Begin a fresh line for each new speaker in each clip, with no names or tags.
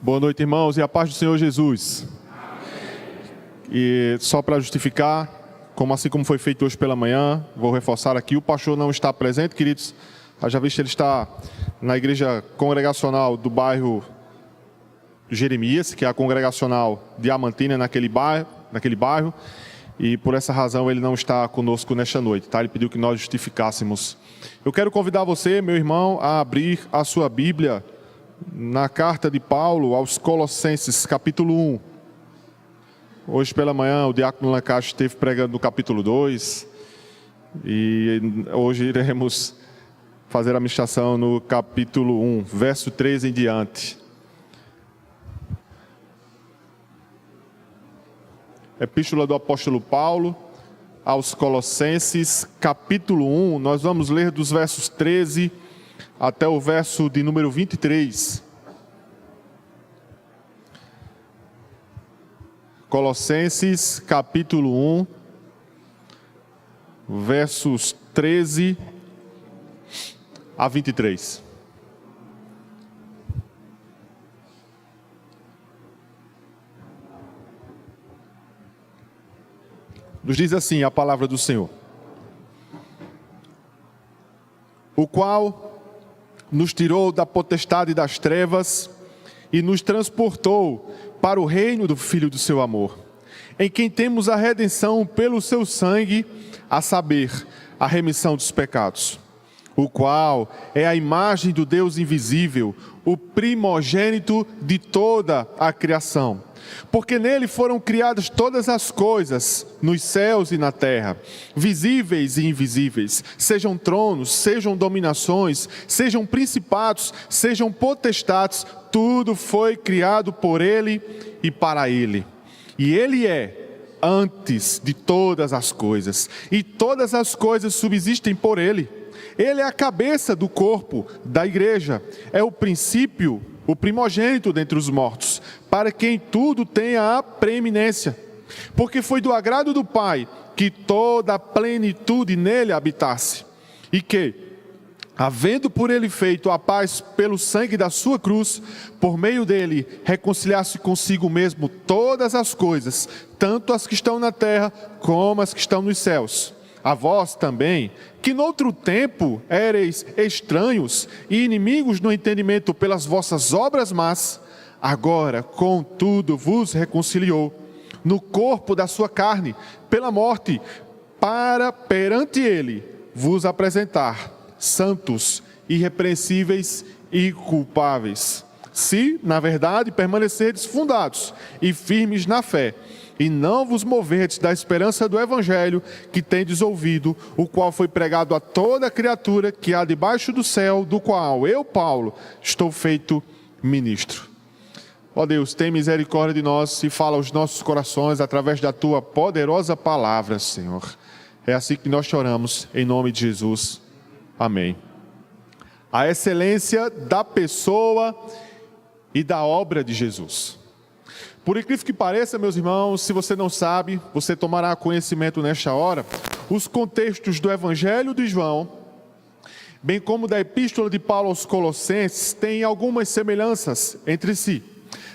Boa noite, irmãos, e a paz do Senhor Jesus. E só para justificar, assim como foi feito hoje pela manhã, vou reforçar aqui, o pastor não está presente, queridos. Já visto, ele está na igreja congregacional do bairro Jeremias, que é a congregacional Diamantina naquele bairro, e por essa razão ele não está conosco nesta noite, tá? Ele pediu que nós justificássemos. Eu quero convidar você, meu irmão, a abrir a sua Bíblia na carta de Paulo aos Colossenses, capítulo 1. Hoje pela manhã o diácono Lancaster esteve pregando no capítulo 2, e hoje iremos fazer a ministração no capítulo 1, verso 13 em diante. Epístola do apóstolo Paulo aos Colossenses, capítulo 1, nós vamos ler dos versos 13 até o verso de número 23. Colossenses, capítulo 1, versos 13 a 23. Nos diz assim a palavra do Senhor: o qual nos tirou da potestade das trevas e nos transportou para o reino do Filho do seu amor, em quem temos a redenção pelo seu sangue, a saber, a remissão dos pecados, o qual é a imagem do Deus invisível, o primogênito de toda a criação. Porque nele foram criadas todas as coisas, nos céus e na terra, visíveis e invisíveis, sejam tronos, sejam dominações, sejam principados, sejam potestades, tudo foi criado por ele e para ele. E ele é antes de todas as coisas, e todas as coisas subsistem por ele. Ele é a cabeça do corpo, da igreja, é o princípio, o primogênito dentre os mortos, para quem tudo tenha a preeminência. Porque foi do agrado do Pai que toda a plenitude nele habitasse, e que, havendo por ele feito a paz pelo sangue da sua cruz, por meio dele reconciliasse consigo mesmo todas as coisas, tanto as que estão na terra como as que estão nos céus. A vós também, que noutro tempo éreis estranhos e inimigos no entendimento pelas vossas obras más, agora, contudo, vos reconciliou no corpo da sua carne, pela morte, para perante ele vos apresentar santos, irrepreensíveis e culpáveis. Se, na verdade, permanecerdes fundados e firmes na fé, e não vos moverdes da esperança do Evangelho que tendes ouvido, o qual foi pregado a toda criatura que há debaixo do céu, do qual eu, Paulo, estou feito ministro. Ó Deus, tem misericórdia de nós e fala aos nossos corações através da Tua poderosa palavra, Senhor. É assim que nós choramos, em nome de Jesus. Amém. A excelência da pessoa e da obra de Jesus. Por incrível que pareça, meus irmãos, se você não sabe, você tomará conhecimento nesta hora, os contextos do Evangelho de João, bem como da Epístola de Paulo aos Colossenses, têm algumas semelhanças entre si.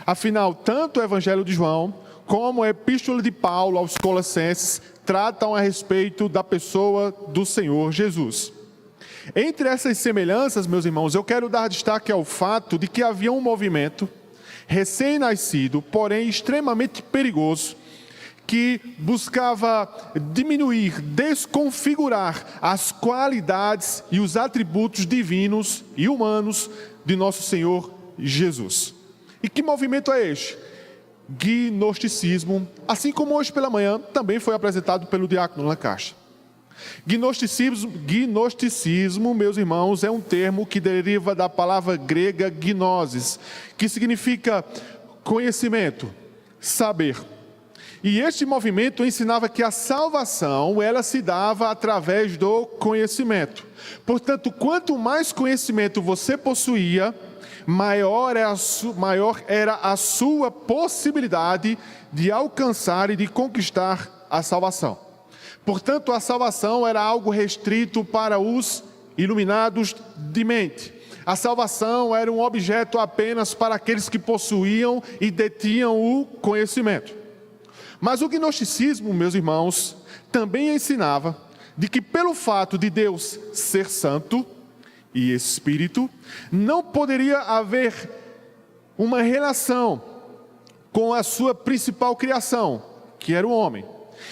Afinal, tanto o Evangelho de João, como a Epístola de Paulo aos Colossenses, tratam a respeito da pessoa do Senhor Jesus. Entre essas semelhanças, meus irmãos, eu quero dar destaque ao fato de que havia um movimento recém-nascido, porém extremamente perigoso, que buscava diminuir, desconfigurar as qualidades e os atributos divinos e humanos de nosso Senhor Jesus. E que movimento é este? Gnosticismo, assim como hoje pela manhã também foi apresentado pelo diácono Lancaster. Gnosticismo, meus irmãos, é um termo que deriva da palavra grega gnosis, que significa conhecimento, saber. E este movimento ensinava que a salvação, ela se dava através do conhecimento. Portanto, quanto mais conhecimento você possuía, maior era a sua possibilidade de alcançar e de conquistar a salvação. Portanto, a salvação era algo restrito para os iluminados de mente. A salvação era um objeto apenas para aqueles que possuíam e detinham o conhecimento. Mas o gnosticismo, meus irmãos, também ensinava de que pelo fato de Deus ser santo e espírito, não poderia haver uma relação com a sua principal criação, que era o homem.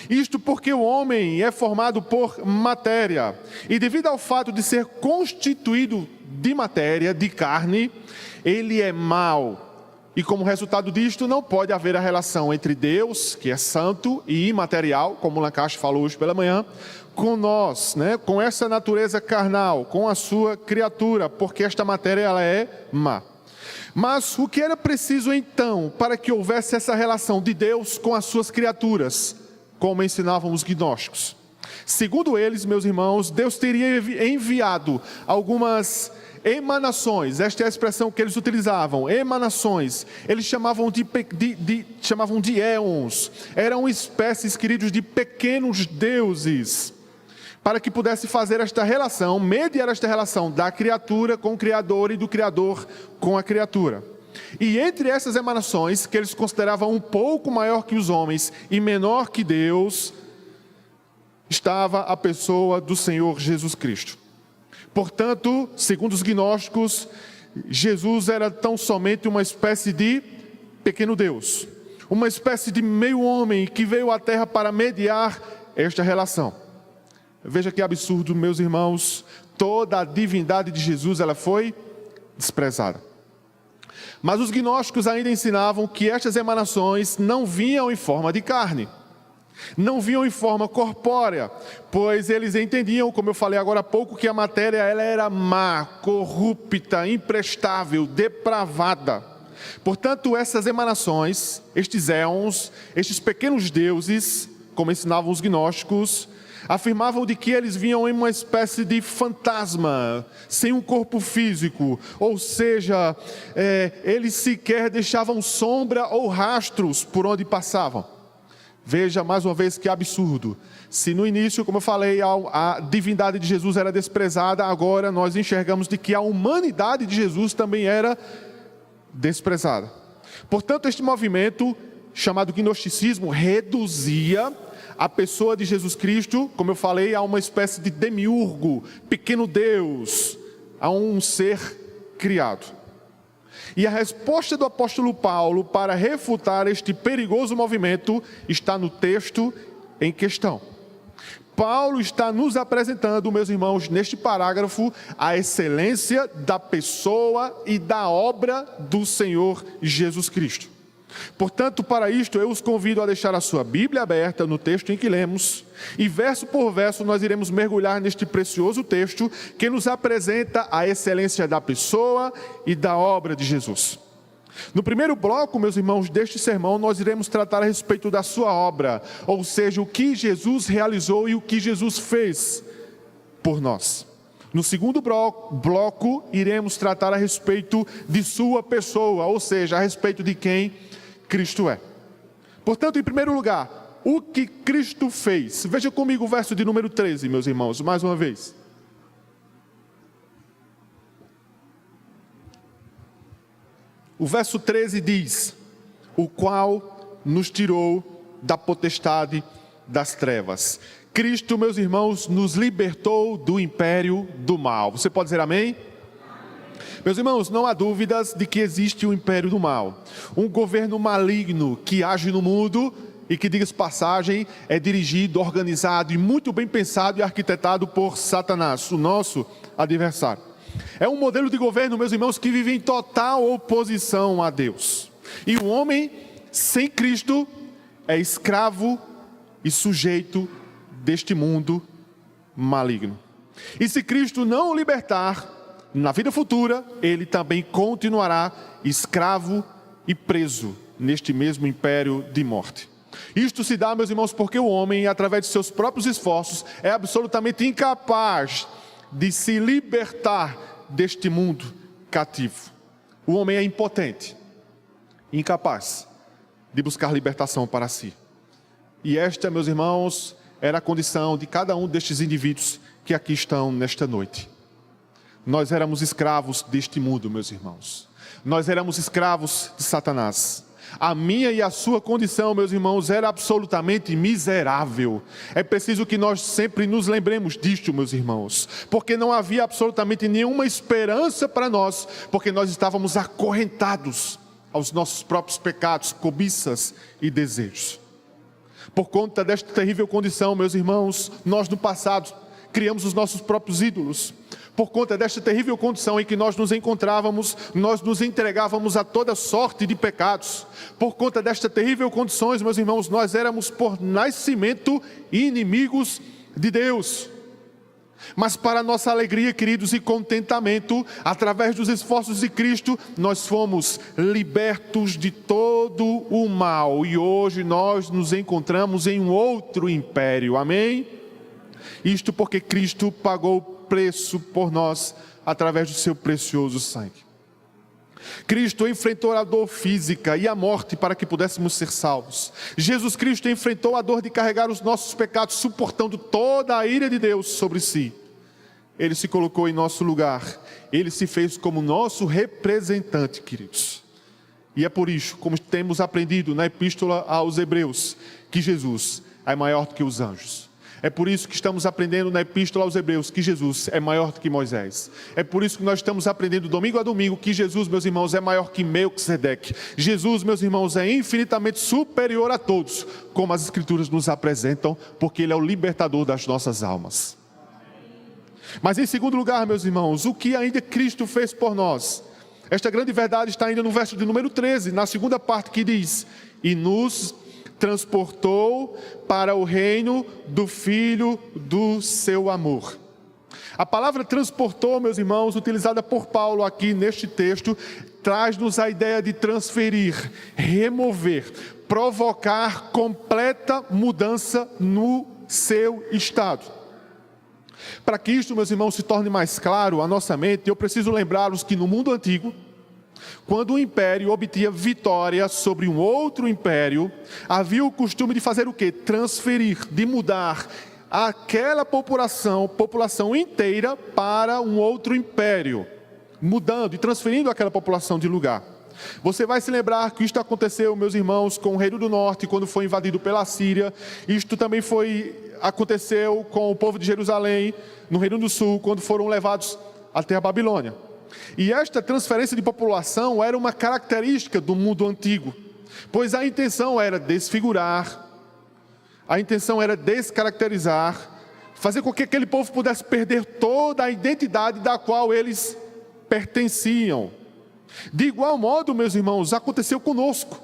Isto porque o homem é formado por matéria, e devido ao fato de ser constituído de matéria, de carne, ele é mau. E como resultado disto, não pode haver a relação entre Deus, que é santo e imaterial, como Lancaster falou hoje pela manhã, com nós, com essa natureza carnal, com a sua criatura, porque esta matéria ela é má. Mas o que era preciso então para que houvesse essa relação de Deus com as suas criaturas, como ensinavam os gnósticos? Segundo eles, meus irmãos, Deus teria enviado algumas emanações. Esta é a expressão que eles utilizavam, emanações. Eles chamavam de éons. Eram espécies, queridos, de pequenos deuses, para que pudesse fazer esta relação, mediar esta relação da criatura com o Criador e do Criador com a criatura. E entre essas emanações, que eles consideravam um pouco maior que os homens e menor que Deus, estava a pessoa do Senhor Jesus Cristo. Portanto, segundo os gnósticos, Jesus era tão somente uma espécie de pequeno Deus, uma espécie de meio homem que veio à terra para mediar esta relação. Veja que absurdo, meus irmãos, toda a divindade de Jesus ela foi desprezada. Mas os gnósticos ainda ensinavam que estas emanações não vinham em forma de carne, não vinham em forma corpórea, pois eles entendiam, como eu falei agora há pouco, que a matéria ela era má, corrupta, imprestável, depravada. Portanto, essas emanações, estes éons, estes pequenos deuses, como ensinavam os gnósticos, afirmavam de que eles vinham em uma espécie de fantasma, sem um corpo físico, ou seja, eles sequer deixavam sombra ou rastros por onde passavam. Veja mais uma vez que absurdo. Se no início, como eu falei, a divindade de Jesus era desprezada, agora nós enxergamos de que a humanidade de Jesus também era desprezada. Portanto, este movimento, chamado gnosticismo, reduzia a pessoa de Jesus Cristo, como eu falei, a uma espécie de demiurgo, pequeno Deus, a um ser criado. E a resposta do apóstolo Paulo para refutar este perigoso movimento está no texto em questão. Paulo está nos apresentando, meus irmãos, neste parágrafo, a excelência da pessoa e da obra do Senhor Jesus Cristo. Portanto, para isto, eu os convido a deixar a sua Bíblia aberta no texto em que lemos, e verso por verso nós iremos mergulhar neste precioso texto que nos apresenta a excelência da pessoa e da obra de Jesus. No primeiro bloco, meus irmãos, deste sermão, nós iremos tratar a respeito da sua obra, ou seja, o que Jesus realizou e o que Jesus fez por nós. No segundo bloco, iremos tratar a respeito de sua pessoa, ou seja, a respeito de quem Cristo é. Portanto, em primeiro lugar, o que Cristo fez. Veja comigo o verso de número 13, meus irmãos, mais uma vez. O verso 13 diz: o qual nos tirou da potestade das trevas. Cristo, meus irmãos, nos libertou do império do mal. Você pode dizer amém? Meus irmãos, não há dúvidas de que existe o império do mal. Um governo maligno que age no mundo e que, diga-se passagem, é dirigido, organizado e muito bem pensado e arquitetado por Satanás, o nosso adversário. É um modelo de governo, meus irmãos, que vive em total oposição a Deus. E o homem sem Cristo é escravo e sujeito deste mundo maligno. E se Cristo não o libertar, na vida futura, ele também continuará escravo e preso neste mesmo império de morte. Isto se dá, meus irmãos, porque o homem, através de seus próprios esforços, é absolutamente incapaz de se libertar deste mundo cativo. O homem é impotente, incapaz de buscar libertação para si. E esta, meus irmãos, era a condição de cada um destes indivíduos que aqui estão nesta noite. Nós éramos escravos deste mundo, meus irmãos. Nós éramos escravos de Satanás. A minha e a sua condição, meus irmãos, era absolutamente miserável. É preciso que nós sempre nos lembremos disto, meus irmãos, porque não havia absolutamente nenhuma esperança para nós, porque nós estávamos acorrentados aos nossos próprios pecados, cobiças e desejos. Por conta desta terrível condição, meus irmãos, nós no passado criamos os nossos próprios ídolos. Por conta desta terrível condição em que nós nos encontrávamos, nós nos entregávamos a toda sorte de pecados. Por conta desta terrível condições, meus irmãos, nós éramos por nascimento inimigos de Deus. Mas para nossa alegria, queridos, e contentamento, através dos esforços de Cristo, nós fomos libertos de todo o mal. E hoje nós nos encontramos em um outro império. Amém? Isto porque Cristo pagou o preço por nós através do seu precioso sangue. Cristo enfrentou a dor física e a morte para que pudéssemos ser salvos. Jesus Cristo enfrentou a dor de carregar os nossos pecados, suportando toda a ira de Deus sobre si. Ele se colocou em nosso lugar. Ele se fez como nosso representante, queridos. E é por isso, como temos aprendido na Epístola aos Hebreus, que Jesus é maior do que os anjos. É por isso que estamos aprendendo na Epístola aos Hebreus que Jesus é maior do que Moisés. É por isso que nós estamos aprendendo domingo a domingo que Jesus, meus irmãos, é maior que Melquisedeque. Jesus, meus irmãos, é infinitamente superior a todos, como as Escrituras nos apresentam, porque Ele é o libertador das nossas almas. Mas em segundo lugar, meus irmãos, o que ainda Cristo fez por nós? Esta grande verdade está ainda no verso de número 13, na segunda parte, que diz: e nos transportou para o reino do Filho do seu amor. A palavra transportou, meus irmãos, utilizada por Paulo aqui neste texto, traz-nos a ideia de transferir, remover, provocar completa mudança no seu estado. Para que isto, meus irmãos, se torne mais claro à nossa mente, eu preciso lembrá-los que no mundo antigo, quando um império obtinha vitória sobre um outro império, havia o costume de fazer o quê? Transferir, de mudar aquela população inteira para um outro império, mudando e transferindo aquela população de lugar. Você vai se lembrar que isto aconteceu, meus irmãos, com o Reino do Norte, quando foi invadido pela Síria. Isto também aconteceu com o povo de Jerusalém, no Reino do Sul, quando foram levados até a Babilônia. E esta transferência de população era uma característica do mundo antigo, pois a intenção era desfigurar, a intenção era descaracterizar, fazer com que aquele povo pudesse perder toda a identidade da qual eles pertenciam. De igual modo, meus irmãos, aconteceu conosco.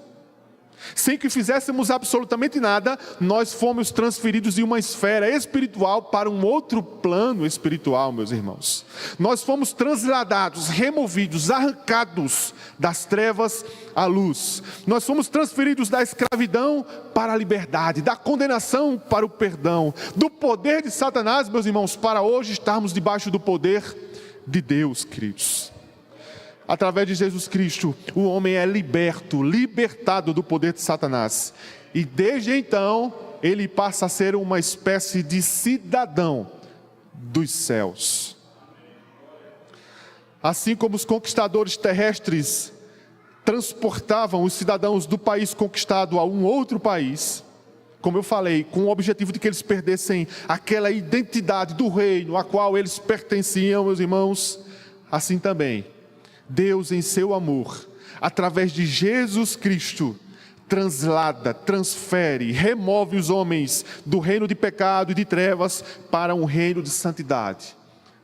Sem que fizéssemos absolutamente nada, nós fomos transferidos de uma esfera espiritual para um outro plano espiritual, meus irmãos. Nós fomos transladados, removidos, arrancados das trevas à luz. Nós fomos transferidos da escravidão para a liberdade, da condenação para o perdão, do poder de Satanás, meus irmãos, para hoje estarmos debaixo do poder de Deus, queridos. Através de Jesus Cristo, o homem é libertado do poder de Satanás. E desde então, ele passa a ser uma espécie de cidadão dos céus. Assim como os conquistadores terrestres transportavam os cidadãos do país conquistado a um outro país, como eu falei, com o objetivo de que eles perdessem aquela identidade do reino a qual eles pertenciam, meus irmãos, assim também Deus, em seu amor, através de Jesus Cristo, translada, transfere, remove os homens do reino de pecado e de trevas para um reino de santidade,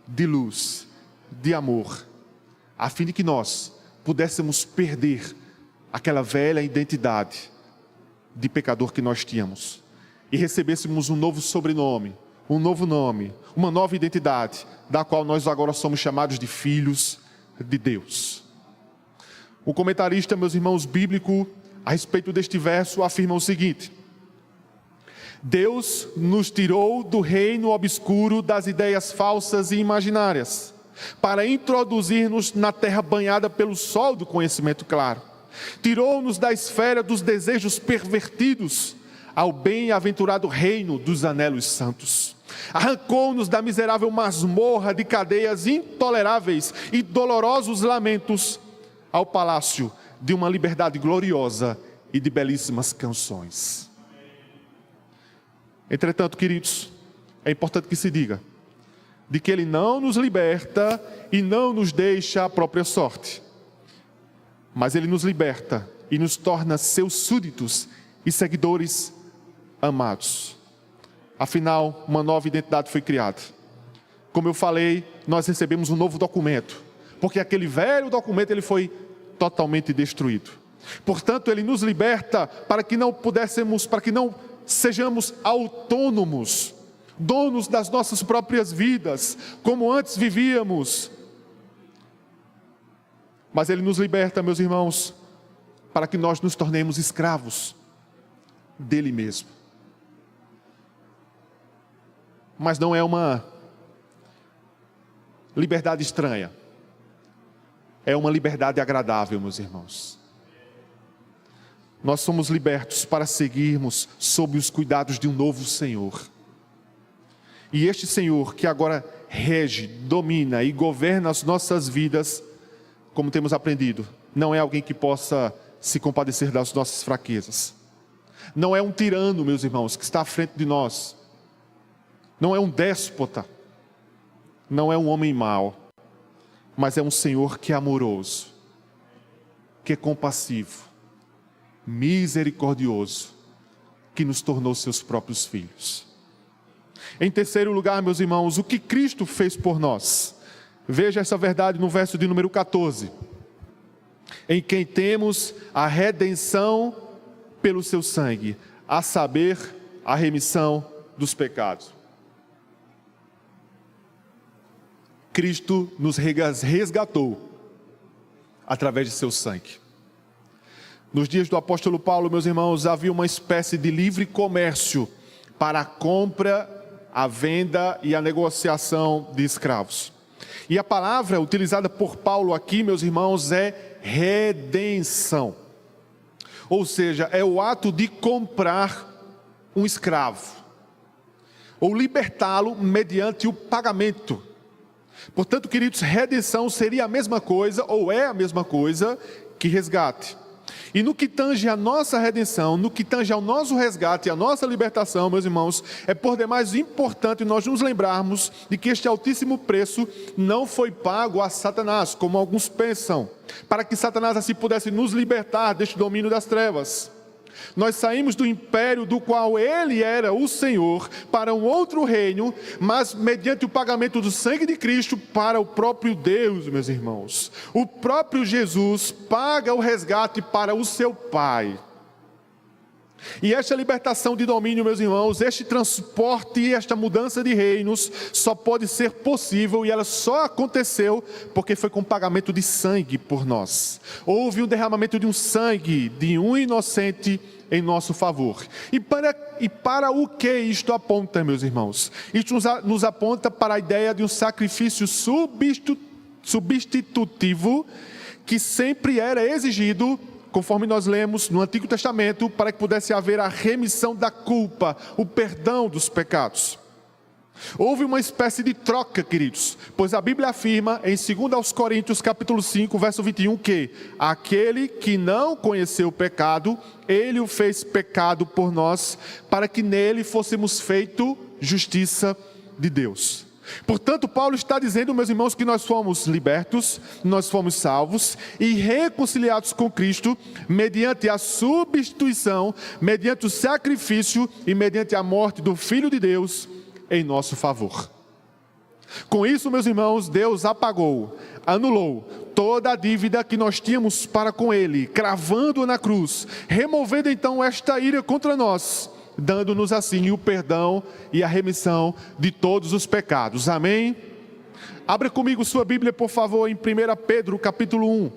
de luz, de amor, a fim de que nós pudéssemos perder aquela velha identidade de pecador que nós tínhamos e recebêssemos um novo sobrenome, um novo nome, uma nova identidade, da qual nós agora somos chamados de filhos de Deus. O comentarista, meus irmãos, bíblico, a respeito deste verso, afirma o seguinte: Deus nos tirou do reino obscuro das ideias falsas e imaginárias, para introduzir-nos na terra banhada pelo sol do conhecimento claro. Tirou-nos da esfera dos desejos pervertidos ao bem-aventurado reino dos anelos santos. Arrancou-nos da miserável masmorra de cadeias intoleráveis e dolorosos lamentos ao palácio de uma liberdade gloriosa e de belíssimas canções. Entretanto, queridos, é importante que se diga de que Ele não nos liberta e não nos deixa à própria sorte, mas Ele nos liberta e nos torna seus súditos e seguidores amados. Afinal, uma nova identidade foi criada. Como eu falei, nós recebemos um novo documento, porque aquele velho documento ele foi totalmente destruído. Portanto, Ele nos liberta para que não sejamos autônomos, donos das nossas próprias vidas, como antes vivíamos. Mas Ele nos liberta, meus irmãos, para que nós nos tornemos escravos dEle mesmo. Mas não é uma liberdade estranha. É uma liberdade agradável, meus irmãos. Nós somos libertos para seguirmos sob os cuidados de um novo Senhor. E este Senhor que agora rege, domina e governa as nossas vidas, como temos aprendido, não é alguém que possa se compadecer das nossas fraquezas. Não é um tirano, meus irmãos, que está à frente de nós. Não é um déspota, não é um homem mau, mas é um Senhor que é amoroso, que é compassivo, misericordioso, que nos tornou seus próprios filhos. Em terceiro lugar, meus irmãos, o que Cristo fez por nós? Veja essa verdade no verso de número 14. Em quem temos a redenção pelo seu sangue, a saber, a remissão dos pecados. Cristo nos resgatou através de seu sangue. Nos dias do apóstolo Paulo, meus irmãos, havia uma espécie de livre comércio para a compra, a venda e a negociação de escravos. E a palavra utilizada por Paulo aqui, meus irmãos, é redenção. Ou seja, é o ato de comprar um escravo, ou libertá-lo mediante o pagamento. Portanto, queridos, redenção seria a mesma coisa, ou é a mesma coisa, que resgate. E no que tange a nossa redenção, no que tange ao nosso resgate e a nossa libertação, meus irmãos, é por demais importante nós nos lembrarmos de que este altíssimo preço não foi pago a Satanás, como alguns pensam, para que Satanás assim pudesse nos libertar deste domínio das trevas. Nós saímos do império do qual ele era o Senhor para um outro reino, mas mediante o pagamento do sangue de Cristo para o próprio Deus, meus irmãos. O próprio Jesus paga o resgate para o seu Pai. E esta libertação de domínio, meus irmãos, este transporte e esta mudança de reinos só pode ser possível e ela só aconteceu porque foi com pagamento de sangue por nós. Houve um derramamento de um sangue de um inocente em nosso favor. E para o que isto aponta, meus irmãos? Isto nos aponta para a ideia de um sacrifício substitutivo que sempre era exigido, conforme nós lemos no Antigo Testamento, para que pudesse haver a remissão da culpa, o perdão dos pecados. Houve uma espécie de troca, queridos, pois a Bíblia afirma em 2 Coríntios capítulo 5, verso 21, que aquele que não conheceu o pecado, ele o fez pecado por nós, para que nele fôssemos feito justiça de Deus. Portanto, Paulo está dizendo, meus irmãos, que nós fomos libertos, nós fomos salvos e reconciliados com Cristo, mediante a substituição, mediante o sacrifício e mediante a morte do Filho de Deus em nosso favor. Com isso, meus irmãos, Deus apagou, anulou toda a dívida que nós tínhamos para com Ele, cravando-o na cruz, removendo então esta ira contra nós, dando-nos assim o perdão e a remissão de todos os pecados. Amém? Abra comigo sua Bíblia, por favor, em 1 Pedro capítulo 1.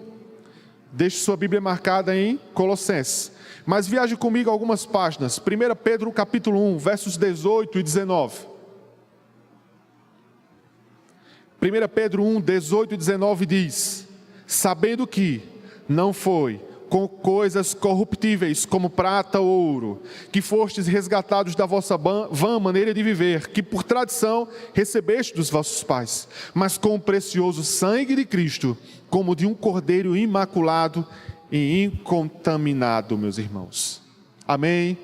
Deixe sua Bíblia marcada em Colossenses. Mas viaje comigo algumas páginas. 1 Pedro capítulo 1, versos 18 e 19. 1 Pedro 1, 18 e 19 diz: sabendo que não foi com coisas corruptíveis, como prata ou ouro, que fostes resgatados da vossa vã maneira de viver, que por tradição recebeste dos vossos pais, mas com o precioso sangue de Cristo, como de um cordeiro imaculado e incontaminado, meus irmãos. Amém?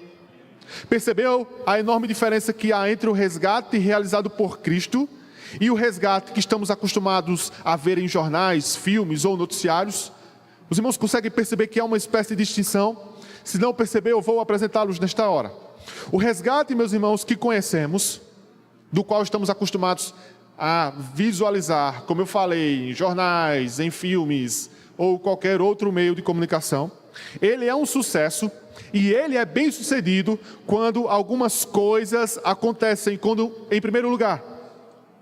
Percebeu a enorme diferença que há entre o resgate realizado por Cristo e o resgate que estamos acostumados a ver em jornais, filmes ou noticiários? Os irmãos conseguem perceber que há uma espécie de distinção? Se não perceber, eu vou apresentá-los nesta hora. O resgate, meus irmãos, que conhecemos, do qual estamos acostumados a visualizar, como eu falei, em jornais, em filmes ou qualquer outro meio de comunicação, ele é um sucesso e ele é bem sucedido quando algumas coisas acontecem. Em primeiro lugar,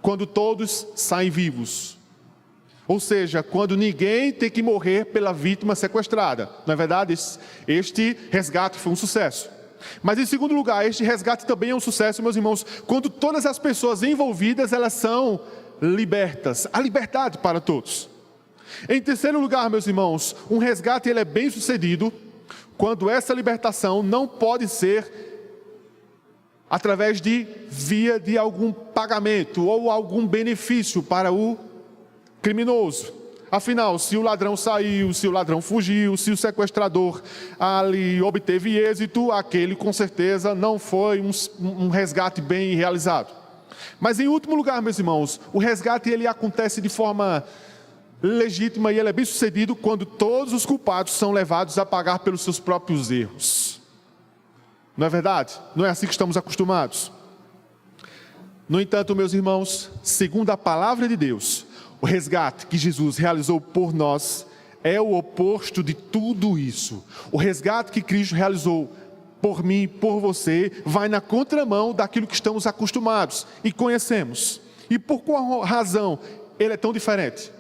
quando todos saem vivos. Ou seja, quando ninguém tem que morrer pela vítima sequestrada. Na verdade, este resgate foi um sucesso. Mas em segundo lugar, este resgate também é um sucesso, meus irmãos, quando todas as pessoas envolvidas, elas são libertas. A liberdade para todos. Em terceiro lugar, meus irmãos, um resgate ele é bem sucedido quando essa libertação não pode ser através de via de algum pagamento ou algum benefício para o criminoso. Afinal, se o ladrão saiu, se o ladrão fugiu, se o sequestrador ali obteve êxito, aquele com certeza não foi um resgate bem realizado. Mas em último lugar, meus irmãos, o resgate ele acontece de forma legítima e ele é bem sucedido quando todos os culpados são levados a pagar pelos seus próprios erros. Não é verdade? Não é assim que estamos acostumados. No entanto, meus irmãos, segundo a palavra de Deus, o resgate que Jesus realizou por nós é o oposto de tudo isso. O resgate que Cristo realizou por mim, por você, vai na contramão daquilo que estamos acostumados e conhecemos. E por qual razão ele é tão diferente?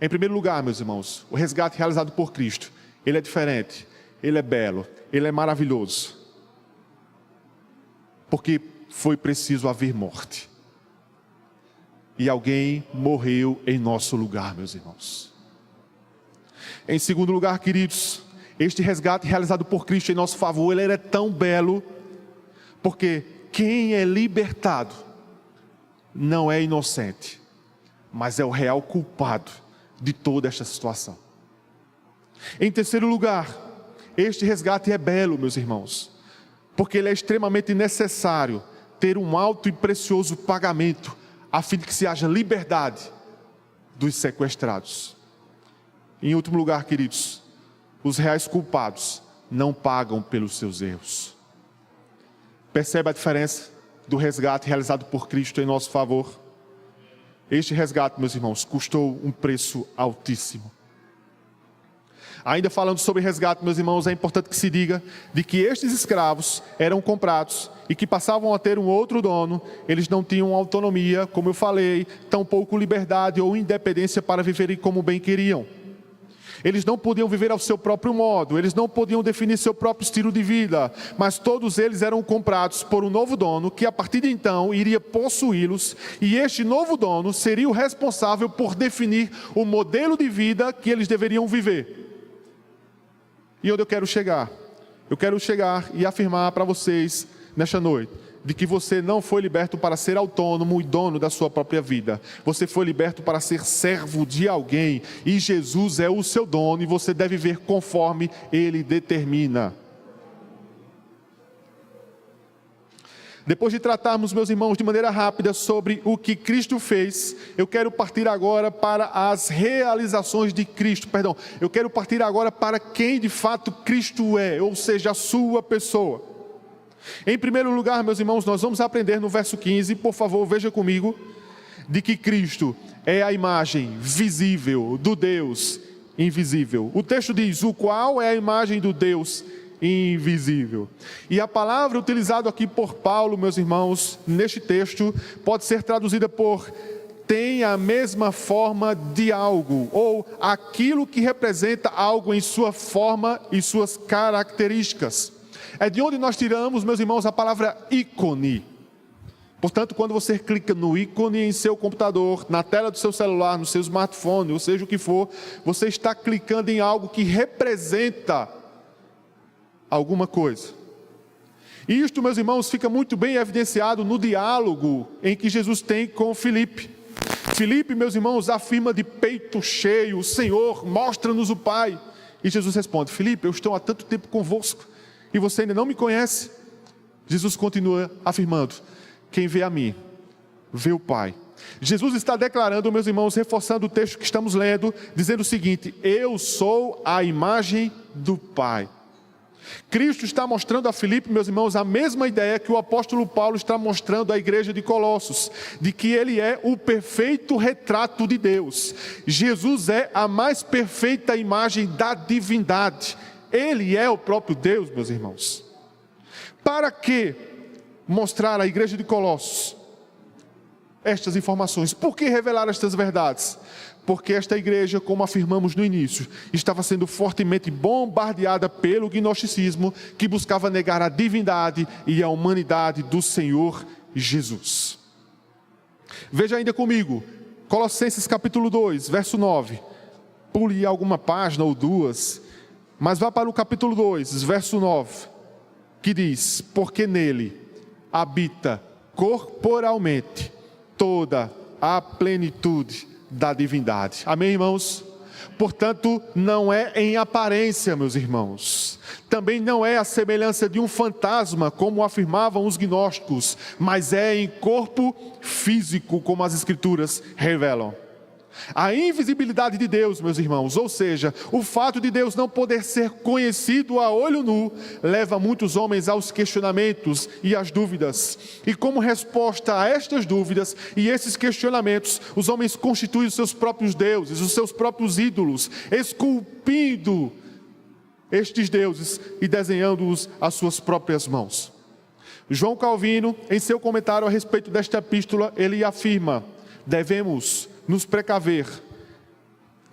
Em primeiro lugar, meus irmãos, o resgate realizado por Cristo, ele é diferente, ele é belo, ele é maravilhoso. Porque foi preciso haver morte. E alguém morreu em nosso lugar, meus irmãos. Em segundo lugar, queridos, este resgate realizado por Cristo em nosso favor, ele é tão belo, porque quem é libertado não é inocente, mas é o real culpado de toda esta situação. Em terceiro lugar, este resgate é belo, meus irmãos, porque ele é extremamente necessário ter um alto e precioso pagamento, a fim de que se haja liberdade dos sequestrados. Em último lugar, queridos, os reais culpados não pagam pelos seus erros. Percebe a diferença do resgate realizado por Cristo em nosso favor? Este resgate, meus irmãos, custou um preço altíssimo. Ainda falando sobre resgate, meus irmãos, é importante que se diga de que estes escravos eram comprados e que passavam a ter um outro dono. Eles não tinham autonomia, como eu falei, tampouco liberdade ou independência para viverem como bem queriam. Eles não podiam viver ao seu próprio modo, eles não podiam definir seu próprio estilo de vida, mas todos eles eram comprados por um novo dono, que a partir de então iria possuí-los, e este novo dono seria o responsável por definir o modelo de vida que eles deveriam viver. E onde eu quero chegar? Eu quero chegar e afirmar para vocês, nesta noite, de que você não foi liberto para ser autônomo e dono da sua própria vida. Você foi liberto para ser servo de alguém, e Jesus é o seu dono, e você deve ver conforme Ele determina. Depois de tratarmos, meus irmãos, de maneira rápida sobre o que Cristo fez, eu quero partir agora para as realizações de Cristo. Eu quero partir agora para quem de fato Cristo é, ou seja, a sua pessoa. Em primeiro lugar, meus irmãos, nós vamos aprender no verso 15, por favor, veja comigo, de que Cristo é a imagem visível do Deus invisível. O texto diz, o qual é a imagem do Deus invisível. E a palavra utilizada aqui por Paulo, meus irmãos, neste texto, pode ser traduzida por tem a mesma forma de algo, ou aquilo que representa algo em sua forma e suas características. É de onde nós tiramos, meus irmãos, a palavra ícone. Portanto, quando você clica no ícone em seu computador, na tela do seu celular, no seu smartphone, ou seja o que for, você está clicando em algo que representa alguma coisa. E isto, meus irmãos, fica muito bem evidenciado no diálogo em que Jesus tem com Filipe. Filipe, meus irmãos, afirma de peito cheio: Senhor, mostra-nos o Pai. E Jesus responde: Filipe, eu estou há tanto tempo convosco e você ainda não me conhece? Jesus continua afirmando: quem vê a mim, vê o Pai. Jesus está declarando, meus irmãos, reforçando o texto que estamos lendo, dizendo o seguinte: eu sou a imagem do Pai. Cristo está mostrando a Filipe, meus irmãos, a mesma ideia que o apóstolo Paulo está mostrando à igreja de Colossos, de que ele é o perfeito retrato de Deus. Jesus é a mais perfeita imagem da divindade. Ele é o próprio Deus, meus irmãos. Para que mostrar à igreja de Colossos estas informações? Por que revelar estas verdades? Porque esta igreja, como afirmamos no início, estava sendo fortemente bombardeada pelo gnosticismo, que buscava negar a divindade e a humanidade do Senhor Jesus. Veja ainda comigo, Colossenses capítulo 2, verso 9. Pule alguma página ou duas, mas vá para o capítulo 2, verso 9, que diz: porque nele habita corporalmente toda a plenitude da divindade. Amém, irmãos? Portanto, não é em aparência, meus irmãos. Também não é a semelhança de um fantasma, como afirmavam os gnósticos, mas é em corpo físico, como as Escrituras revelam. A invisibilidade de Deus, meus irmãos, ou seja, o fato de Deus não poder ser conhecido a olho nu, leva muitos homens aos questionamentos e às dúvidas. E como resposta a estas dúvidas e esses questionamentos, os homens constituem os seus próprios deuses, os seus próprios ídolos, esculpindo estes deuses e desenhando-os às suas próprias mãos. João Calvino, em seu comentário a respeito desta epístola, ele afirma: devemos nos precaver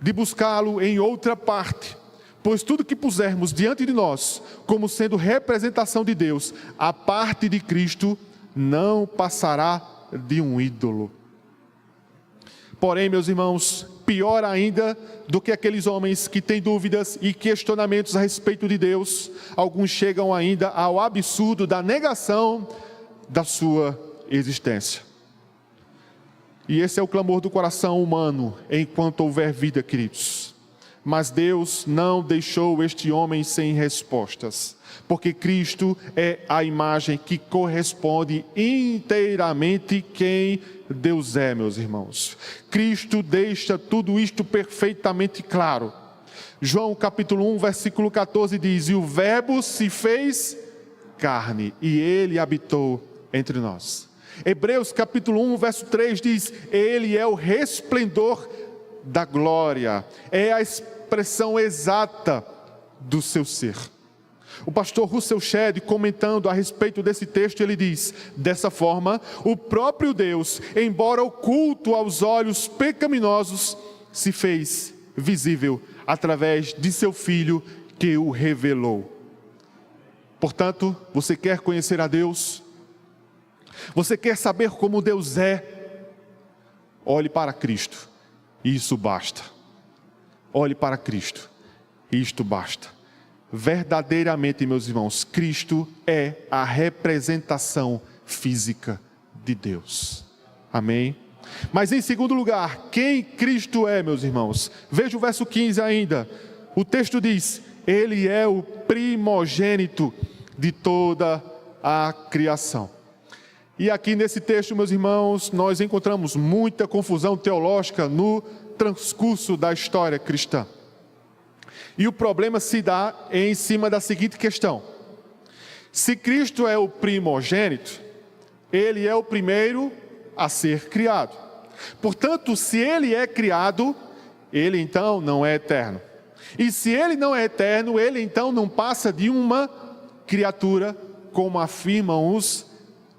de buscá-lo em outra parte, pois tudo que pusermos diante de nós, como sendo representação de Deus, a parte de Cristo não passará de um ídolo. Porém, meus irmãos, pior ainda do que aqueles homens que têm dúvidas e questionamentos a respeito de Deus, alguns chegam ainda ao absurdo da negação da sua existência. E esse é o clamor do coração humano enquanto houver vida, queridos. Mas Deus não deixou este homem sem respostas, porque Cristo é a imagem que corresponde inteiramente quem Deus é, meus irmãos. Cristo deixa tudo isto perfeitamente claro. João capítulo 1, versículo 14 diz: e o verbo se fez carne, e ele habitou entre nós. Hebreus capítulo 1, verso 3 diz: ele é o resplendor da glória, é a expressão exata do seu ser. O pastor Russell Shedd, comentando a respeito desse texto, ele diz: dessa forma, o próprio Deus, embora oculto aos olhos pecaminosos, se fez visível através de seu Filho que o revelou. Portanto, você quer conhecer a Deus? Você quer saber como Deus é? Olhe para Cristo, e isso basta. Olhe para Cristo, e isto basta. Verdadeiramente, meus irmãos, Cristo é a representação física de Deus. Amém? Mas em segundo lugar, quem Cristo é, meus irmãos? Veja o verso 15 ainda. O texto diz: ele é o primogênito de toda a criação. E aqui nesse texto, meus irmãos, nós encontramos muita confusão teológica no transcurso da história cristã. E o problema se dá em cima da seguinte questão: se Cristo é o primogênito, ele é o primeiro a ser criado. Portanto, se ele é criado, ele então não é eterno. E se ele não é eterno, ele então não passa de uma criatura, como afirmam os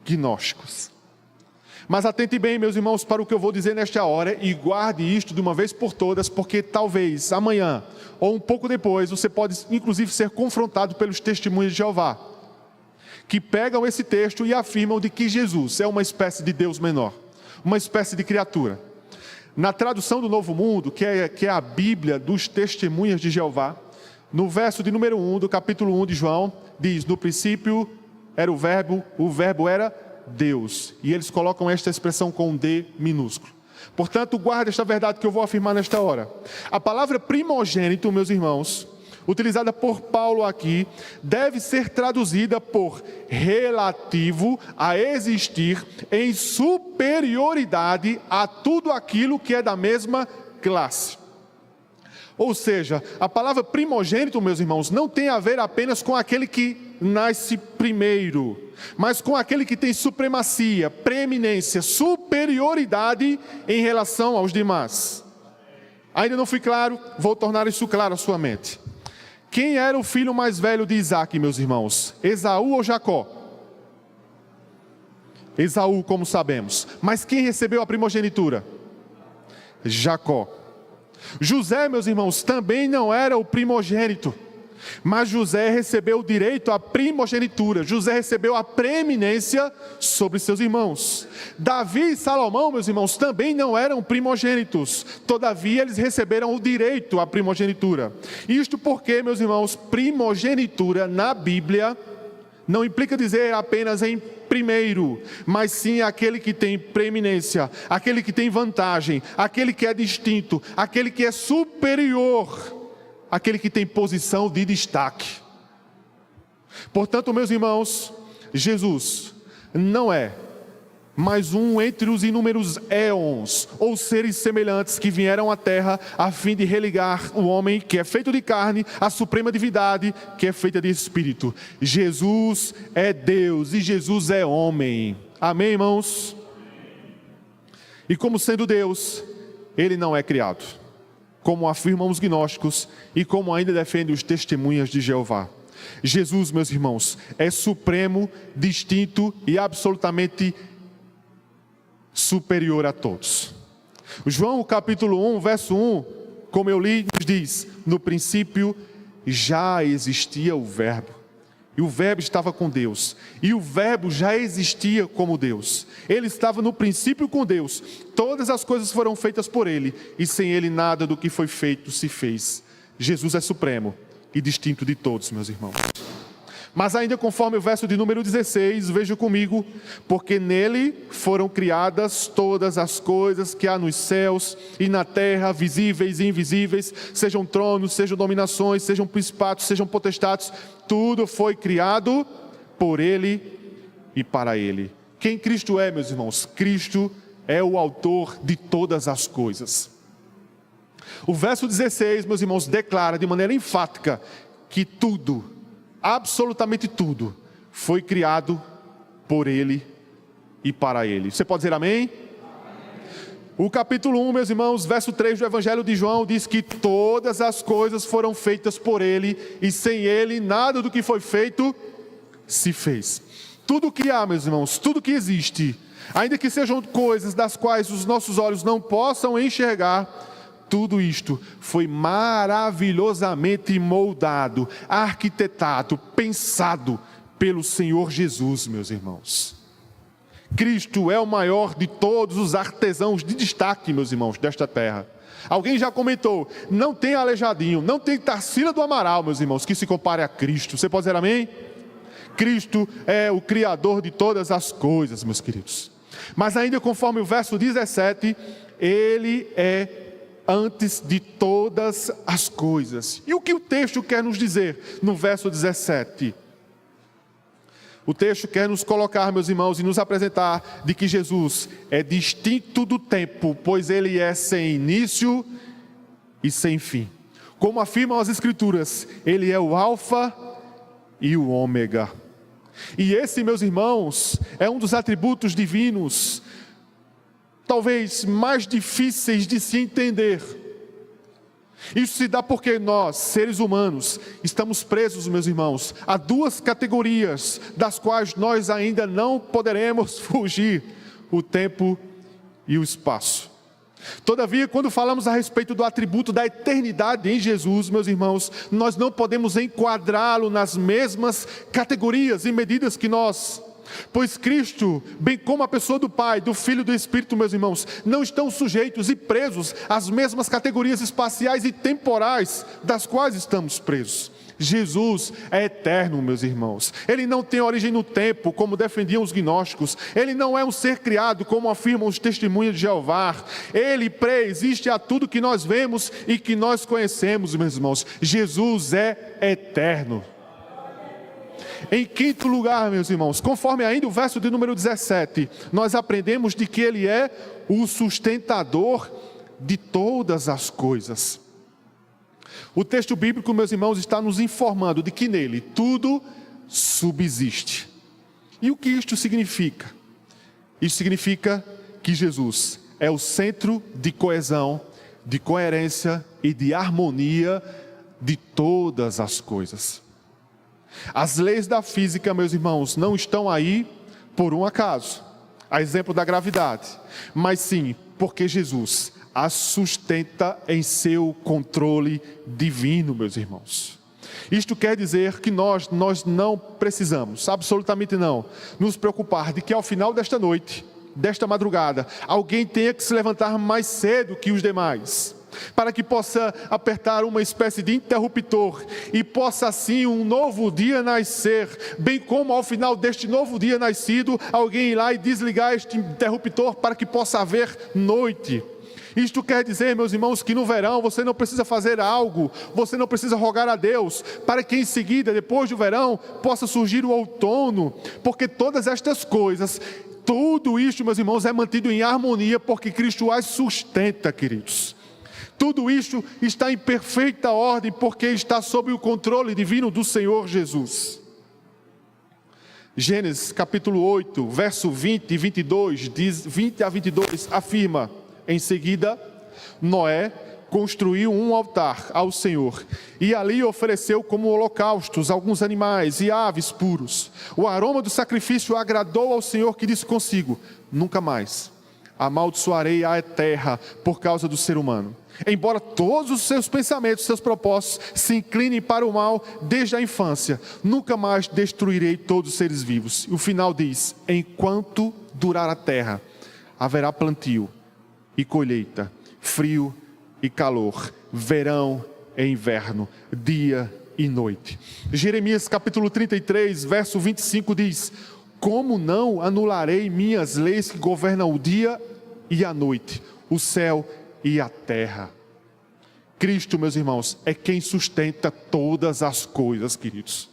gnósticos. Mas atente bem, meus irmãos, para o que eu vou dizer nesta hora, e guarde isto de uma vez por todas, porque talvez amanhã, ou um pouco depois, você pode inclusive ser confrontado pelos testemunhos de Jeová. que pegam esse texto e afirmam de que Jesus é uma espécie de Deus menor, uma espécie de criatura. Na tradução do Novo Mundo, que é a Bíblia dos Testemunhas de Jeová, no verso de número 1 do capítulo 1 de João, diz: no princípio era o verbo era Deus. E eles colocam esta expressão com um D minúsculo. Portanto, guarda esta verdade que eu vou afirmar nesta hora. A palavra primogênito, meus irmãos, utilizada por Paulo aqui, deve ser traduzida por relativo a existir em superioridade a tudo aquilo que é da mesma classe. Ou seja, a palavra primogênito, meus irmãos, não tem a ver apenas com aquele que nasce primeiro, mas com aquele que tem supremacia, preeminência, superioridade em relação aos demais. Ainda não fui claro? Vou tornar isso claro à sua mente. Quem era o filho mais velho de Isaac, meus irmãos? Esaú ou Jacó? Esaú, como sabemos. Mas quem recebeu a primogenitura? Jacó. José, meus irmãos, também não era o primogênito, mas José recebeu o direito à primogenitura. José recebeu a preeminência sobre seus irmãos. Davi e Salomão, meus irmãos, também não eram primogênitos, todavia eles receberam o direito à primogenitura. Isto porque, meus irmãos, primogenitura na Bíblia não implica dizer apenas em primeiro, mas sim aquele que tem preeminência, aquele que tem vantagem, aquele que é distinto, aquele que é superior, aquele que tem posição de destaque. Portanto, meus irmãos, Jesus não é mais um entre os inúmeros éons, ou seres semelhantes que vieram à terra a fim de religar o homem que é feito de carne, à suprema divindade que é feita de espírito. Jesus é Deus e Jesus é homem. Amém, irmãos? E como sendo Deus, Ele não é criado, como afirmam os gnósticos e como ainda defendem os testemunhas de Jeová. Jesus, meus irmãos, é supremo, distinto e absolutamente superior a todos. João capítulo 1, verso 1, como eu li, nos diz: no princípio já existia o verbo, e o verbo estava com Deus, e o verbo já existia como Deus. Ele estava no princípio com Deus. Todas as coisas foram feitas por Ele, e sem Ele nada do que foi feito se fez. Jesus é supremo e distinto de todos, meus irmãos. Mas ainda conforme o verso de número 16, veja comigo: porque nele foram criadas todas as coisas que há nos céus e na terra, visíveis e invisíveis, sejam tronos, sejam dominações, sejam principados, sejam potestades, tudo foi criado por ele e para ele. Quem Cristo é, meus irmãos? Cristo é o autor de todas as coisas. O verso 16, meus irmãos, declara de maneira enfática que tudo, absolutamente tudo, foi criado por Ele e para Ele. Você pode dizer amém? O capítulo 1, meus irmãos, verso 3 do Evangelho de João diz que todas as coisas foram feitas por Ele, e sem Ele nada do que foi feito se fez. Tudo que há, meus irmãos, tudo que existe, ainda que sejam coisas das quais os nossos olhos não possam enxergar, tudo isto foi maravilhosamente moldado, arquitetado, pensado pelo Senhor Jesus, meus irmãos. Cristo é o maior de todos os artesãos de destaque, meus irmãos, desta terra. Alguém já comentou: não tem Aleijadinho, não tem Tarsila do Amaral, meus irmãos, que se compare a Cristo. Você pode dizer amém? Cristo é o Criador de todas as coisas, meus queridos. Mas ainda conforme o verso 17, Ele é antes de todas as coisas. E o que o texto quer nos dizer no verso 17? O texto quer nos colocar, meus irmãos, e nos apresentar de que Jesus é distinto do tempo, pois Ele é sem início e sem fim. Como afirmam as Escrituras, Ele é o Alfa e o Ômega. E esse, meus irmãos, é um dos atributos divinos talvez mais difíceis de se entender. Isso se dá porque nós, seres humanos, estamos presos, meus irmãos, a duas categorias das quais nós ainda não poderemos fugir: o tempo e o espaço. Todavia, quando falamos a respeito do atributo da eternidade em Jesus, meus irmãos, nós não podemos enquadrá-lo nas mesmas categorias e medidas que nós. Pois Cristo, bem como a pessoa do Pai, do Filho e do Espírito, meus irmãos, não estão sujeitos e presos às mesmas categorias espaciais e temporais das quais estamos presos. Jesus é eterno, meus irmãos. Ele não tem origem no tempo, como defendiam os gnósticos. Ele não é um ser criado, como afirmam os testemunhos de Jeová. Ele pré-existe a tudo que nós vemos e que nós conhecemos, meus irmãos. Jesus é eterno. Em quinto lugar, meus irmãos, conforme ainda o verso de número 17, nós aprendemos de que Ele é o sustentador de todas as coisas. O texto bíblico, meus irmãos, está nos informando de que nele tudo subsiste. E o que isto significa? Isso significa que Jesus é o centro de coesão, de coerência e de harmonia de todas as coisas. As leis da física, meus irmãos, não estão aí por um acaso, a exemplo da gravidade, mas sim porque Jesus as sustenta em seu controle divino, meus irmãos. Isto quer dizer que nós não precisamos, absolutamente não, nos preocupar de que ao final desta noite, desta madrugada, alguém tenha que se levantar mais cedo que os demais, para que possa apertar uma espécie de interruptor e possa assim um novo dia nascer, bem como ao final deste novo dia nascido, alguém ir lá e desligar este interruptor para que possa haver noite. Isto quer dizer, meus irmãos, que no verão você não precisa fazer algo, você não precisa rogar a Deus, para que em seguida, depois do verão, possa surgir o outono, porque todas estas coisas, tudo isto, meus irmãos, é mantido em harmonia, porque Cristo as sustenta, queridos. Tudo isto está em perfeita ordem, porque está sob o controle divino do Senhor Jesus. Gênesis capítulo 8, verso 20 e 22, diz, 20 a 22, afirma: em seguida, Noé construiu um altar ao Senhor e ali ofereceu como holocaustos alguns animais e aves puros. O aroma do sacrifício agradou ao Senhor, que disse consigo: nunca mais amaldiçoarei a terra por causa do ser humano. Embora todos os seus pensamentos, seus propósitos se inclinem para o mal desde a infância, nunca mais destruirei todos os seres vivos. E o final diz: enquanto durar a terra, haverá plantio e colheita, frio e calor, verão e inverno, dia e noite. Jeremias capítulo 33, verso 25 diz: como não anularei minhas leis que governam o dia e a noite, o céu e a terra? Cristo, meus irmãos, é quem sustenta todas as coisas, queridos.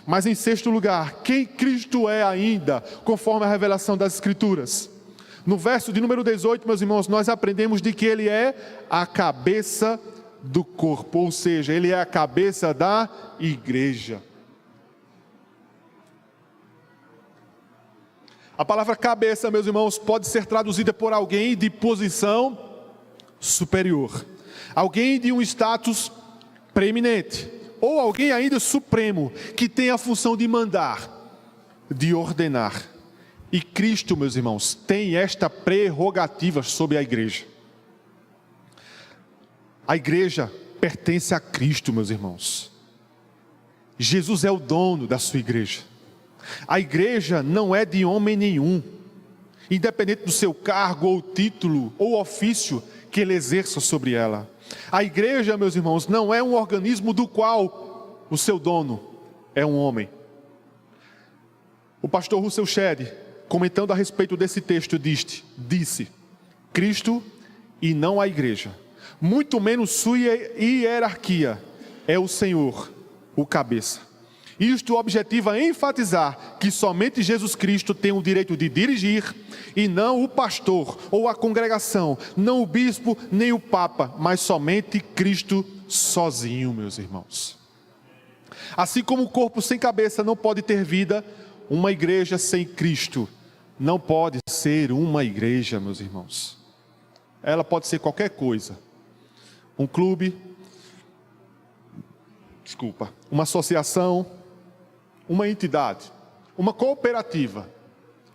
Mas em sexto lugar, quem Cristo é ainda, conforme a revelação das Escrituras? No verso de número 18, meus irmãos, nós aprendemos de que Ele é a cabeça do corpo, ou seja, Ele é a cabeça da igreja. A palavra cabeça, meus irmãos, pode ser traduzida por alguém de posição superior, alguém de um status preeminente, ou alguém ainda supremo, que tem a função de mandar, de ordenar. E Cristo, meus irmãos, tem esta prerrogativa sobre a igreja. A igreja pertence a Cristo, meus irmãos. Jesus é o dono da sua igreja. A igreja não é de homem nenhum, independente do seu cargo ou título ou ofício que ele exerça sobre ela. A igreja, meus irmãos, não é um organismo do qual o seu dono é um homem. O pastor Russell Shedd, comentando a respeito desse texto, disse: Cristo e não a igreja, muito menos sua hierarquia, é o Senhor, o cabeça. Isto objetiva enfatizar que somente Jesus Cristo tem o direito de dirigir, e não o pastor ou a congregação, não o bispo nem o papa, mas somente Cristo sozinho, meus irmãos. Assim como o corpo sem cabeça não pode ter vida, uma igreja sem Cristo não pode ser uma igreja, meus irmãos. Ela pode ser qualquer coisa. Um clube, uma associação, uma entidade, uma cooperativa,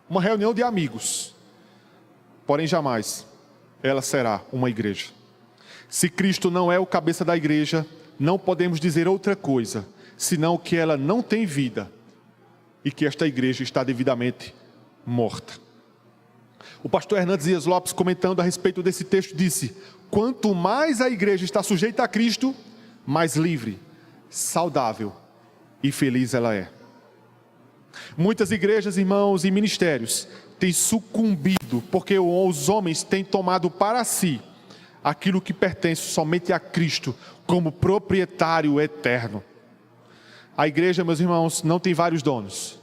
uma reunião de amigos. Porém jamais ela será uma igreja. Se Cristo não é o cabeça da igreja, não podemos dizer outra coisa, senão que ela não tem vida e que esta igreja está devidamente morta. O pastor Hernandes Dias Lopes, comentando a respeito desse texto, disse: quanto mais a igreja está sujeita a Cristo, mais livre, saudável e feliz ela é. Muitas igrejas, irmãos, e ministérios têm sucumbido porque os homens têm tomado para si aquilo que pertence somente a Cristo como proprietário eterno. A igreja, meus irmãos, não tem vários donos.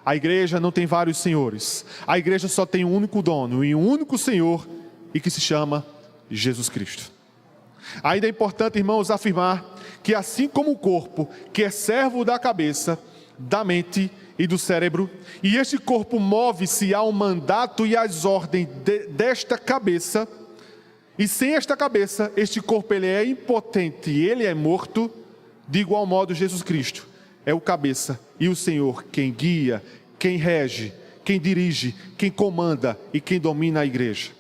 A igreja não tem vários senhores. A igreja só tem um único dono e um único Senhor, e que se chama Jesus Cristo. Ainda é importante, irmãos, afirmar que assim como o corpo, que é servo da cabeça, da mente e do cérebro, e este corpo move-se ao mandato e às ordens desta cabeça, e sem esta cabeça, este corpo ele é impotente e ele é morto, de igual modo Jesus Cristo é o cabeça e o Senhor quem guia, quem rege, quem dirige, quem comanda e quem domina a igreja.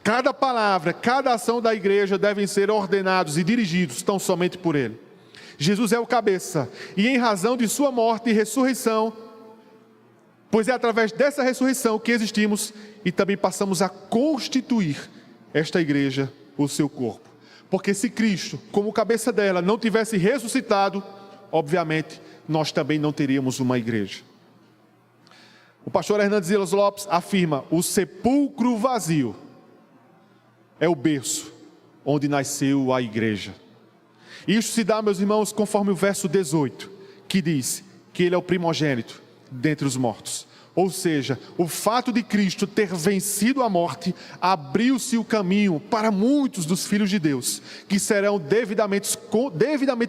Cada palavra, cada ação da igreja devem ser ordenados e dirigidos tão somente por Ele. Jesus é o cabeça, e em razão de sua morte e ressurreição, pois é através dessa ressurreição que existimos e também passamos a constituir esta igreja, o seu corpo. Porque se Cristo, como cabeça dela, não tivesse ressuscitado, obviamente, nós também não teríamos uma igreja. O pastor Hernandes Dias Lopes afirma: o sepulcro vazio é o berço onde nasceu a igreja. Isso se dá, meus irmãos, conforme o verso 18, que diz que Ele é o primogênito dentre os mortos. Ou seja, o fato de Cristo ter vencido a morte, abriu-se o caminho para muitos dos filhos de Deus, que serão devidamente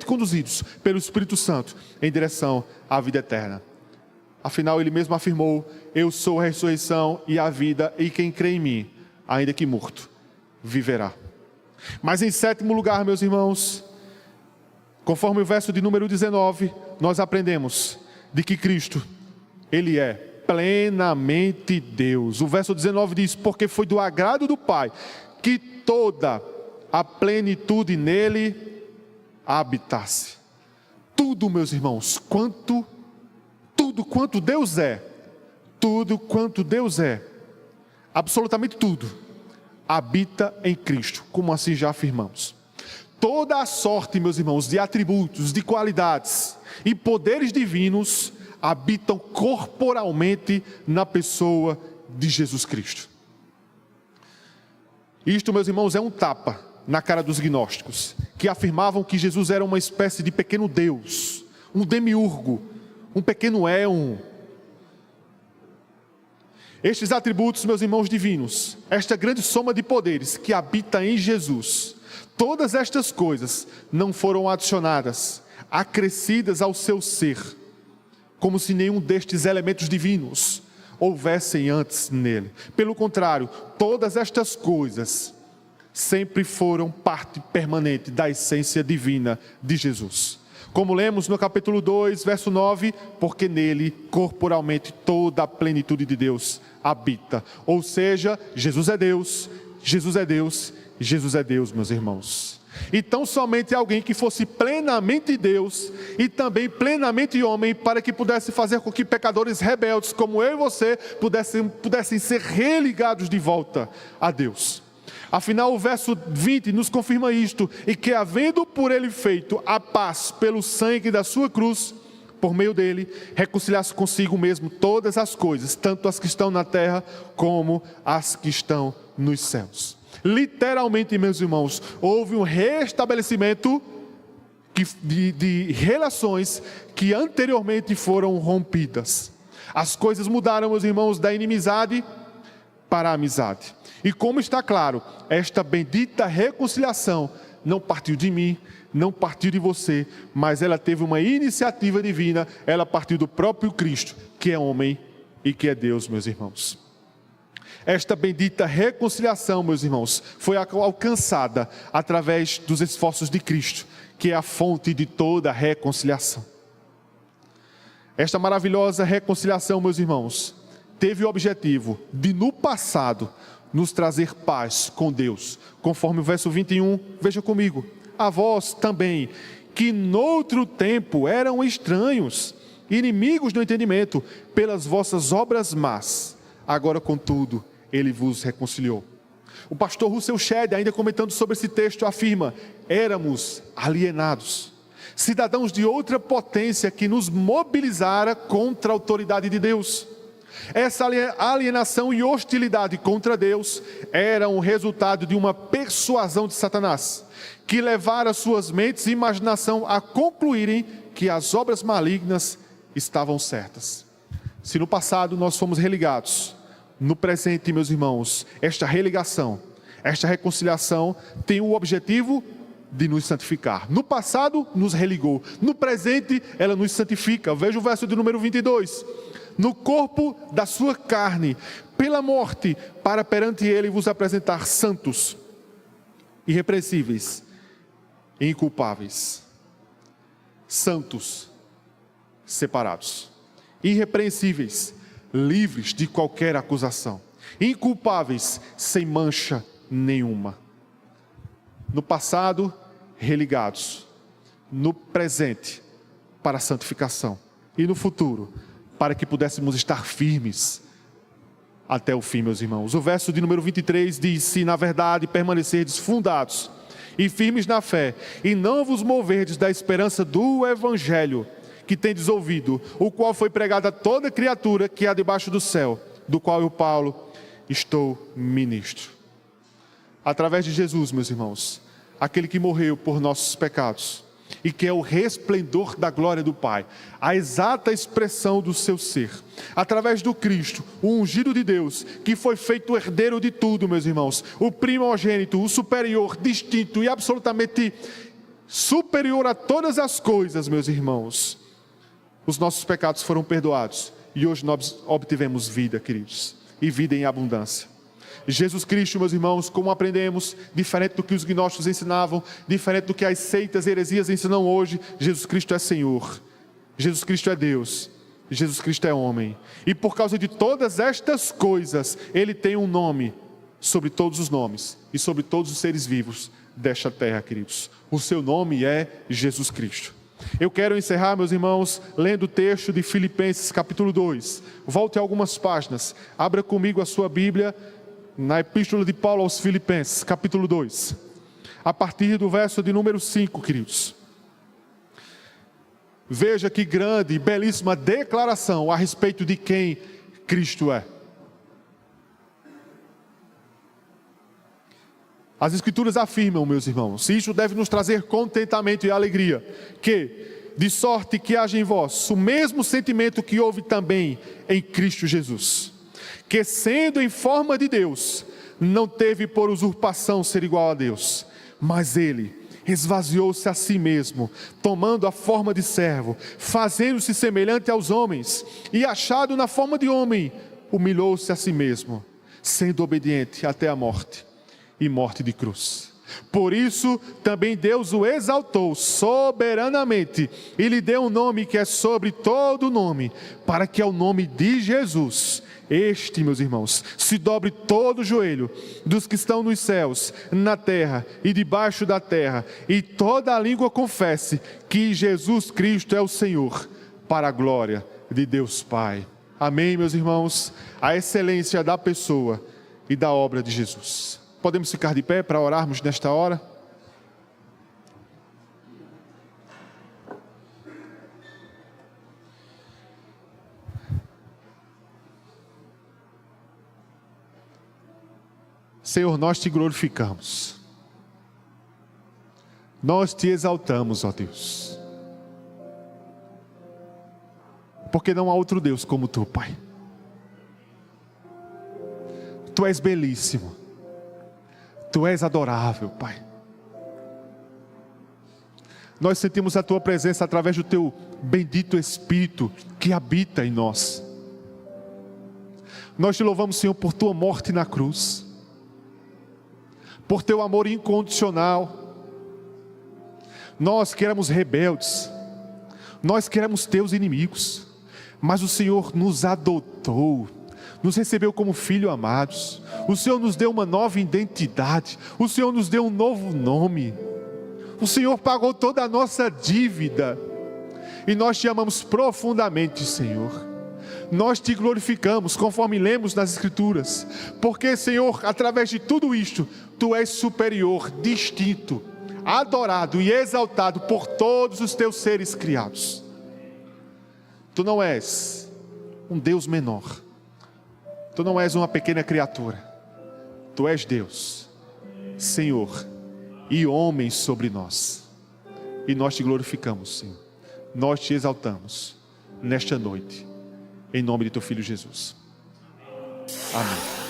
conduzidos pelo Espírito Santo em direção à vida eterna. Afinal, Ele mesmo afirmou: eu sou a ressurreição e a vida, e quem crê em mim, ainda que morto, viverá. Mas em sétimo lugar, meus irmãos, conforme o verso de número 19, nós aprendemos de que Cristo, Ele é plenamente Deus. O verso 19 diz: porque foi do agrado do Pai que toda a plenitude nele habitasse. Tudo, meus irmãos, quanto Deus é, absolutamente tudo, habita em Cristo, como assim já afirmamos. Toda a sorte, meus irmãos, de atributos, de qualidades e poderes divinos habitam corporalmente na pessoa de Jesus Cristo. Isto, meus irmãos, é um tapa na cara dos gnósticos, que afirmavam que Jesus era uma espécie de pequeno Deus, um demiurgo, um pequeno éon. Estes atributos, meus irmãos divinos, esta grande soma de poderes que habita em Jesus, todas estas coisas não foram adicionadas, acrescidas ao seu ser, como se nenhum destes elementos divinos houvessem antes nele. Pelo contrário, todas estas coisas sempre foram parte permanente da essência divina de Jesus. Como lemos no capítulo 2, verso 9, porque nele, corporalmente, toda a plenitude de Deus habita. Ou seja, Jesus é Deus, Jesus é Deus, Jesus é Deus, meus irmãos. Então somente alguém que fosse plenamente Deus e também plenamente homem, para que pudesse fazer com que pecadores rebeldes como eu e você pudessem ser religados de volta a Deus. Afinal, o verso 20 nos confirma isto: e que havendo por ele feito a paz pelo sangue da sua cruz, por meio dele, reconciliasse consigo mesmo todas as coisas, tanto as que estão na terra como as que estão nos céus. Literalmente, meus irmãos, houve um restabelecimento de relações que anteriormente foram rompidas. As coisas mudaram, meus irmãos, da inimizade para a amizade. E como está claro, esta bendita reconciliação não partiu de mim, não partiu de você, mas ela teve uma iniciativa divina, ela partiu do próprio Cristo, que é homem e que é Deus, meus irmãos. Esta bendita reconciliação, meus irmãos, foi alcançada através dos esforços de Cristo, que é a fonte de toda a reconciliação. Esta maravilhosa reconciliação, meus irmãos, teve o objetivo de, no passado, nos trazer paz com Deus. Conforme o verso 21, veja comigo. A vós também, que noutro tempo eram estranhos, inimigos do entendimento, pelas vossas obras más, agora contudo, ele vos reconciliou. O pastor Russell Shedd, ainda comentando sobre esse texto, afirma: éramos alienados, cidadãos de outra potência que nos mobilizara contra a autoridade de Deus. Essa alienação e hostilidade contra Deus era um resultado de uma persuasão de Satanás, que levara suas mentes e imaginação a concluírem que as obras malignas estavam certas. Se no passado nós fomos religados, no presente, meus irmãos, esta religação, esta reconciliação tem o objetivo de nos santificar. No passado nos religou, no presente ela nos santifica. Veja o verso de número 22. No corpo da sua carne, pela morte, para perante ele vos apresentar santos, irrepreensíveis e inculpáveis. Santos, separados, irrepreensíveis, livres de qualquer acusação, inculpáveis, sem mancha nenhuma. No passado, religados, no presente, para a santificação, e no futuro, para que pudéssemos estar firmes até o fim, meus irmãos. O verso de número 23 diz: se na verdade permanecerdes fundados e firmes na fé, e não vos moverdes da esperança do evangelho que tendes ouvido, o qual foi pregado a toda criatura que há debaixo do céu, do qual eu, Paulo, estou ministro. Através de Jesus, meus irmãos, aquele que morreu por nossos pecados, e que é o resplendor da glória do Pai, a exata expressão do seu ser, através do Cristo, o ungido de Deus, que foi feito o herdeiro de tudo, meus irmãos, o primogênito, o superior, distinto e absolutamente superior a todas as coisas, meus irmãos. Os nossos pecados foram perdoados e hoje nós obtivemos vida, queridos, e vida em abundância. Jesus Cristo, meus irmãos, como aprendemos, diferente do que os gnósticos ensinavam, diferente do que as seitas e heresias ensinam hoje, Jesus Cristo é Senhor, Jesus Cristo é Deus, Jesus Cristo é homem. E por causa de todas estas coisas, Ele tem um nome sobre todos os nomes e sobre todos os seres vivos desta terra, queridos. O seu nome é Jesus Cristo. Eu quero encerrar, meus irmãos, lendo o texto de Filipenses capítulo 2. Volte algumas páginas, abra comigo a sua Bíblia, na Epístola de Paulo aos Filipenses, capítulo 2, a partir do verso de número 5, queridos. Veja que grande e belíssima declaração a respeito de quem Cristo é. As Escrituras afirmam, meus irmãos, e isso deve nos trazer contentamento e alegria, que, de sorte que haja em vós o mesmo sentimento que houve também em Cristo Jesus, que sendo em forma de Deus, não teve por usurpação ser igual a Deus, mas Ele esvaziou-se a si mesmo, tomando a forma de servo, fazendo-se semelhante aos homens, e achado na forma de homem, humilhou-se a si mesmo, sendo obediente até a morte, e morte de cruz. Por isso também Deus o exaltou soberanamente e lhe deu um nome que é sobre todo nome, para que ao nome de Jesus, este, meus irmãos, se dobre todo o joelho dos que estão nos céus, na terra e debaixo da terra, e toda a língua confesse que Jesus Cristo é o Senhor, para a glória de Deus Pai. Amém, meus irmãos? A excelência da pessoa e da obra de Jesus. Podemos ficar de pé para orarmos nesta hora? Senhor, nós te glorificamos. Nós te exaltamos, ó Deus. Porque não há outro Deus como tu, Pai. Tu és belíssimo. Tu és adorável, Pai. Nós sentimos a Tua presença através do Teu bendito Espírito que habita em nós. Nós te louvamos, Senhor, por Tua morte na cruz, por Teu amor incondicional. Nós que éramos rebeldes, nós que éramos Teus inimigos, mas o Senhor nos adotou, nos recebeu como filhos amados. O Senhor nos deu uma nova identidade. O Senhor nos deu um novo nome. O Senhor pagou toda a nossa dívida. E nós te amamos profundamente, Senhor. Nós te glorificamos, conforme lemos nas Escrituras. Porque, Senhor, através de tudo isto, Tu és superior, distinto, adorado e exaltado por todos os Teus seres criados. Tu não és um Deus menor. Tu não és uma pequena criatura. Tu és Deus, Senhor e homem sobre nós. E nós te glorificamos, Senhor. Nós te exaltamos nesta noite, em nome de teu Filho Jesus. Amém.